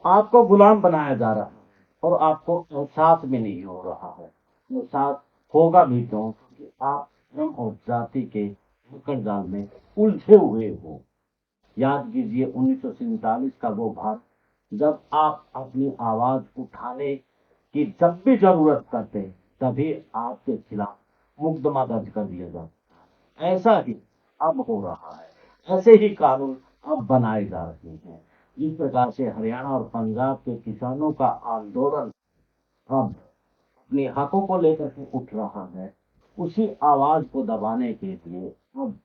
आपको गुलाम बनाया जा रहा है और आपको एहसास भी नहीं हो रहा है। एहसास होगा भी क्यों? क्योंकि आप धर्म और जाति के मकड़ जाल में उलझे हुए हो। याद कीजिए 1947 का वो भारत, जब आप अपनी आवाज उठाने की जब भी जरूरत करते तभी आपके खिलाफ मुकदमा दर्ज कर दिया जाता। ऐसा ही अब हो रहा है। ऐसे ही कानून अब बनाए जा रहे हैं। जिस प्रकार से हरियाणा और पंजाब के किसानों का आंदोलन अब अपने हकों को लेकर के उठ रहा है, उसी आवाज को दबाने के लिए अब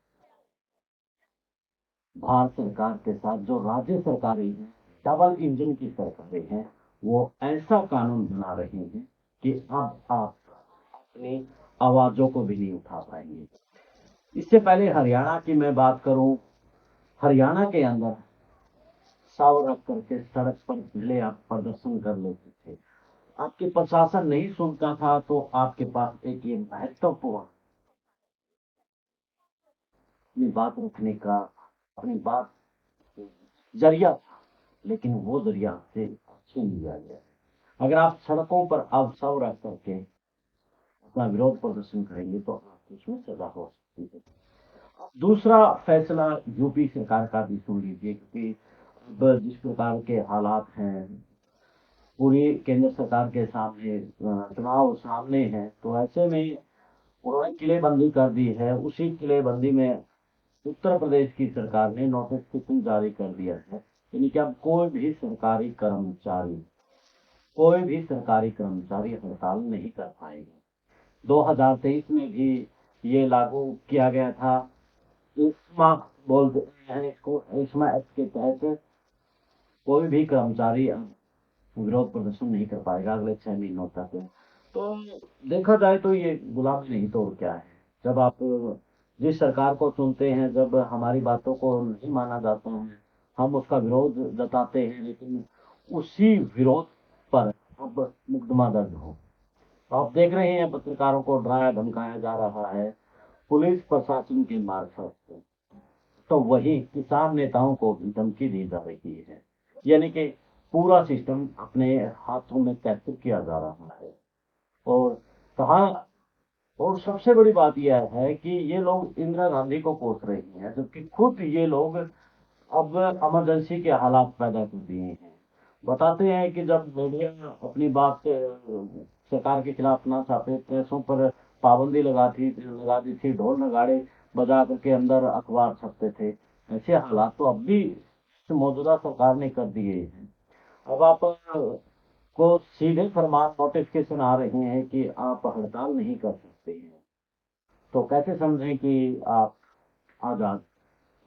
भारत सरकार के साथ जो राज्य सरकारें हैं, डबल इंजन की सरकारें हैं, वो ऐसा कानून बना रही हैं कि अब आप अपनी आवाजों को भी नहीं उठा पाएंगे। इससे पहले हरियाणा की मैं बात करूं, हरियाणा के अंदर साव रख करके सड़क पर पहले आप प्रदर्शन कर लेते थे। आपके प्रशासन नहीं सुनता था तो आपके पास एक ये महत्वपूर्ण अपनी बात रखने का, अपनी बात जरिया था, लेकिन वो जरिया से छीन लिया गया। अगर आप सड़कों पर अब सब रह करके अपना विरोध प्रदर्शन करेंगे तो आपको उसमें सजा हो सकती है। दूसरा फैसला यूपी सरकार का भी सुन लीजिए, क्योंकि अब जिस प्रकार के हालात हैं, पूरी केंद्र सरकार के सामने चुनाव सामने है, तो ऐसे में उन्होंने किलेबंदी कर दी है। उसी किलेबंदी में उत्तर प्रदेश की सरकार ने नोटिफिकेशन जारी कर दिया है, यानी कि अब कोई भी सरकारी कर्मचारी हड़ताल नहीं कर पाएंगे। 2023 में भी ये लागू किया गया था। इस्मा बोलते हैं इसको, इस्मा एक्ट के तहत कोई भी कर्मचारी अब विरोध प्रदर्शन नहीं कर पाएगा अगले 6 महीनों तक। तो देखा जाए तो ये गुलामी नहीं तो और क्या है। जब आप जिस सरकार को चुनते हैं, जब हमारी बातों को नहीं माना जाता है, हम उसका विरोध जताते हैं, लेकिन उसी विरोध पर अब मुकदमा दर्ज हो। तो आप देख रहे हैं पत्रकारों को डराया धमकाया जा रहा है पुलिस प्रशासन के मार्फत से। तो वही किसान नेताओं को भी धमकी दी जा रही है, यानी कि पूरा सिस्टम अपने हाथों में कैप्चर किया जा रहा है। और कहा, और सबसे बड़ी बात यह है कि ये लोग इंदिरा गांधी को कोस रही हैं, जबकि खुद ये लोग अब इमरजेंसी के हालात पैदा कर दिए हैं। बताते हैं कि जब मीडिया अपनी बात सरकार के खिलाफ ना छापे, प्रेसों पर पाबंदी लगा दी थी, ढोल नगाड़े बजा करके अंदर अखबार छपते थे। ऐसे हालात तो अब भी मौजूदा सरकार ने कर दिए हैं। अब आप को सीधे फरमान नोटिफिकेशन आ रहे हैं कि आप हड़ताल नहीं कर सकते हैं। तो कैसे समझें कि आप आजाद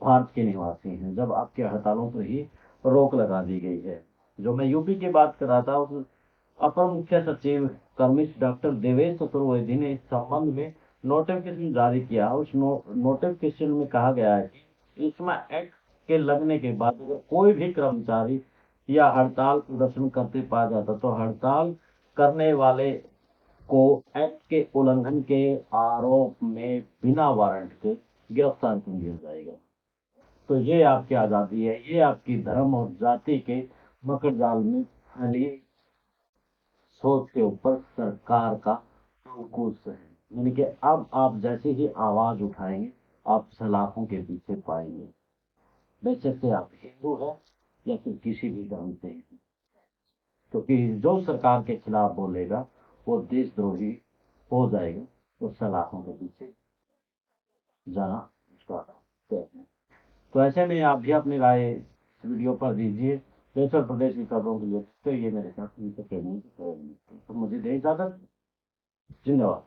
भारत के निवासी हैं जब आपके हड़तालों पर ही रोक लगा दी गई है। जो मैं यूपी की बात कर रहा था, उस अपर मुख्य सचिव कर्मिश डॉक्टर देवेश चतुर्वेदी ने इस संबंध में नोटिफिकेशन जारी किया। उस नोटिफिकेशन में कहा गया है कि इसमें एक्ट के लगने के बाद अगर कोई भी कर्मचारी या हड़ताल प्रदर्शन करते पाया जाता तो हड़ताल करने वाले को एक्ट के उल्लंघन के आरोप में बिना वारंट के गिरफ्तार कर लिया जाएगा। तो ये आपकी आज़ादी है, ये आपकी धर्म और जाति के मकड़ जाल में फैली सोच के ऊपर सरकार का अंकुश है। यानी कि अब आप जैसे ही आवाज उठाएंगे, आप सलाखों के पीछे पाएंगे, बेशक से आप हिंदू हैं या फिर किसी भी धर्म से हैं। क्योंकि जो सरकार के खिलाफ बोलेगा वो देशद्रोही हो जाएगा, तो सलाखों के पीछे जाना उसका तय है। तो ऐसे में आप भी अपनी राय इस वीडियो पर दीजिए। देश और प्रदेश की खबरों के लिए तो ये मेरे साथ तो मुझे दे इजाजत। जिंदाबाद।